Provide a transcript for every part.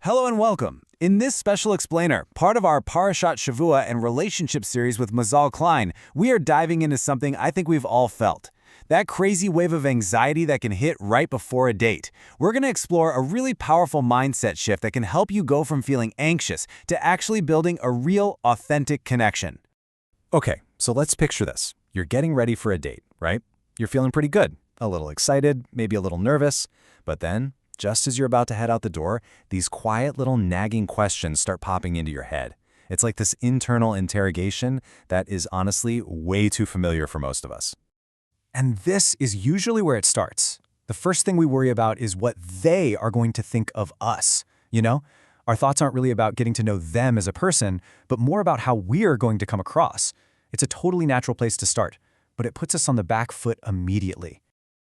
Hello and welcome. In this special explainer, part of our Parashat Shavua and relationship series with Mazal Klein, we are diving into something I think we've all felt. That crazy wave of anxiety that can hit right before a date. We're going to explore a really powerful mindset shift that can help you go from feeling anxious to actually building a real, authentic connection. Okay, so let's picture this. You're getting ready for a date, right? You're feeling pretty good, a little excited, maybe a little nervous, but then, just as you're about to head out the door, these quiet little nagging questions start popping into your head. It's like this internal interrogation that is honestly way too familiar for most of us. And this is usually where it starts. The first thing we worry about is what they are going to think of us. You know, our thoughts aren't really about getting to know them as a person, but more about how we're going to come across. It's a totally natural place to start, but it puts us on the back foot immediately.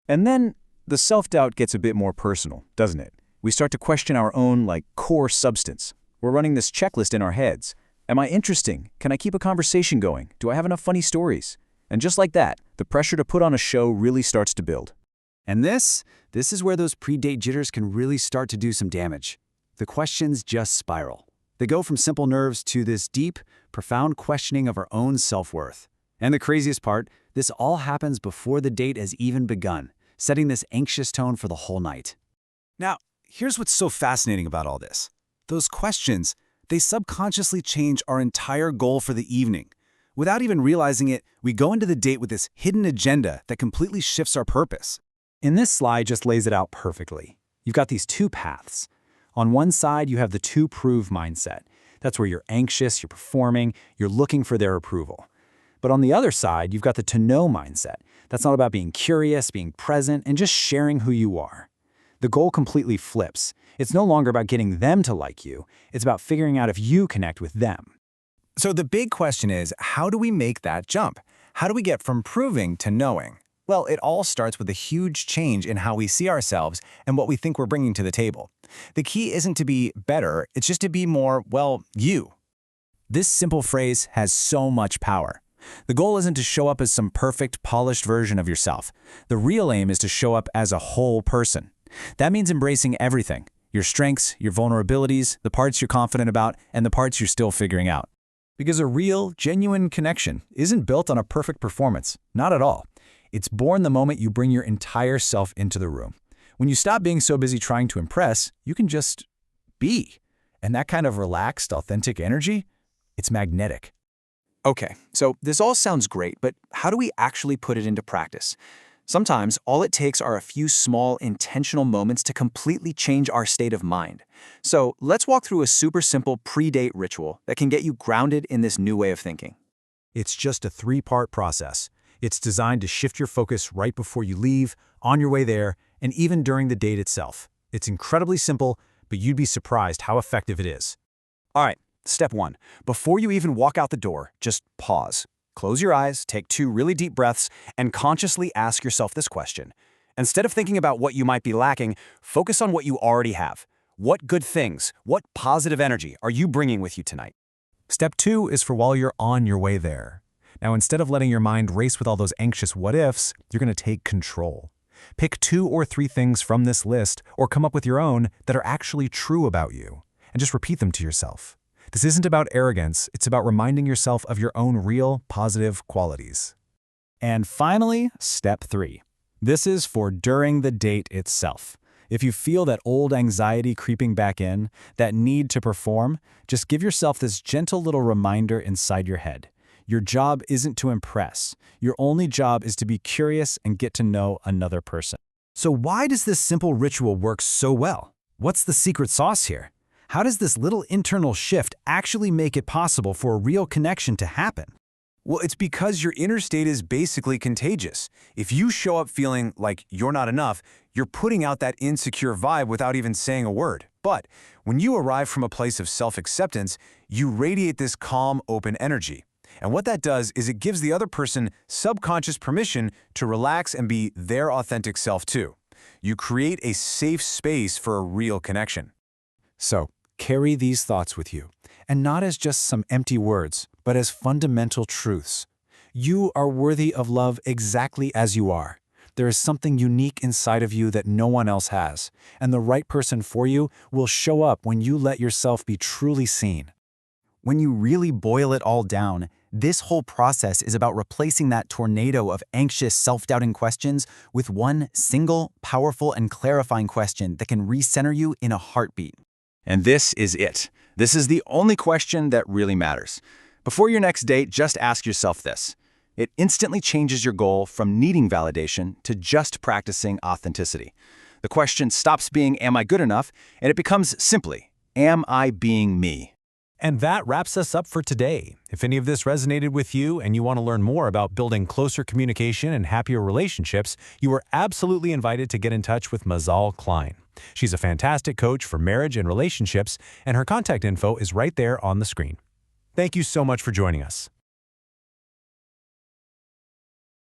And then the self-doubt gets a bit more personal, doesn't it? We start to question our own, core substance. We're running this checklist in our heads. Am I interesting? Can I keep a conversation going? Do I have enough funny stories? And just like that, the pressure to put on a show really starts to build. And this is where those pre-date jitters can really start to do some damage. The questions just spiral. They go from simple nerves to this deep, profound questioning of our own self-worth. And the craziest part, this all happens before the date has even begun, setting this anxious tone for the whole night. Now, here's what's so fascinating about all this. Those questions, they subconsciously change our entire goal for the evening. Without even realizing it, we go into the date with this hidden agenda that completely shifts our purpose. And this slide just lays it out perfectly. You've got these two paths. On one side, you have the to-prove mindset. That's where you're anxious, you're performing, you're looking for their approval. But on the other side, you've got the to-know mindset. That's not about being curious, being present, and just sharing who you are. The goal completely flips. It's no longer about getting them to like you. It's about figuring out if you connect with them. So the big question is, how do we make that jump? How do we get from proving to knowing? Well, it all starts with a huge change in how we see ourselves and what we think we're bringing to the table. The key isn't to be better, it's just to be more, you. This simple phrase has so much power. The goal isn't to show up as some perfect, polished version of yourself. The real aim is to show up as a whole person. That means embracing everything, your strengths, your vulnerabilities, the parts you're confident about, and the parts you're still figuring out. Because a real, genuine connection isn't built on a perfect performance. Not at all. It's born the moment you bring your entire self into the room. When you stop being so busy trying to impress, you can just be. And that kind of relaxed, authentic energy, it's magnetic. Okay, so this all sounds great, but how do we actually put it into practice? Sometimes all it takes are a few small, intentional moments to completely change our state of mind. So let's walk through a super simple pre-date ritual that can get you grounded in this new way of thinking. It's just a three-part process. It's designed to shift your focus right before you leave, on your way there, and even during the date itself. It's incredibly simple, but you'd be surprised how effective it is. All right, step one. Before you even walk out the door, just pause. Close your eyes, take 2 really deep breaths, and consciously ask yourself this question. Instead of thinking about what you might be lacking, focus on what you already have. What good things, what positive energy are you bringing with you tonight? Step 2 is for while you're on your way there. Now, instead of letting your mind race with all those anxious what-ifs, you're going to take control. Pick 2 or 3 things from this list, or come up with your own that are actually true about you, and just repeat them to yourself. This isn't about arrogance, it's about reminding yourself of your own real, positive qualities. And finally, step 3. This is for during the date itself. If you feel that old anxiety creeping back in, that need to perform, just give yourself this gentle little reminder inside your head. Your job isn't to impress. Your only job is to be curious and get to know another person. So why does this simple ritual work so well? What's the secret sauce here? How does this little internal shift actually make it possible for a real connection to happen? Well, it's because your inner state is basically contagious. If you show up feeling like you're not enough, you're putting out that insecure vibe without even saying a word. But when you arrive from a place of self-acceptance, you radiate this calm, open energy. And what that does is it gives the other person subconscious permission to relax and be their authentic self too. You create a safe space for a real connection. So, carry these thoughts with you, and not as just some empty words, but as fundamental truths. You are worthy of love exactly as you are. There is something unique inside of you that no one else has, and the right person for you will show up when you let yourself be truly seen. When you really boil it all down, this whole process is about replacing that tornado of anxious, self-doubting questions with one single, powerful, and clarifying question that can recenter you in a heartbeat. And this is it. This is the only question that really matters. Before your next date, just ask yourself this. It instantly changes your goal from needing validation to just practicing authenticity. The question stops being, am I good enough? And it becomes simply, am I being me? And that wraps us up for today. If any of this resonated with you and you want to learn more about building closer communication and happier relationships, you are absolutely invited to get in touch with Mazal Klein. She's a fantastic coach for marriage and relationships, and her contact info is right there on the screen. Thank you so much for joining us.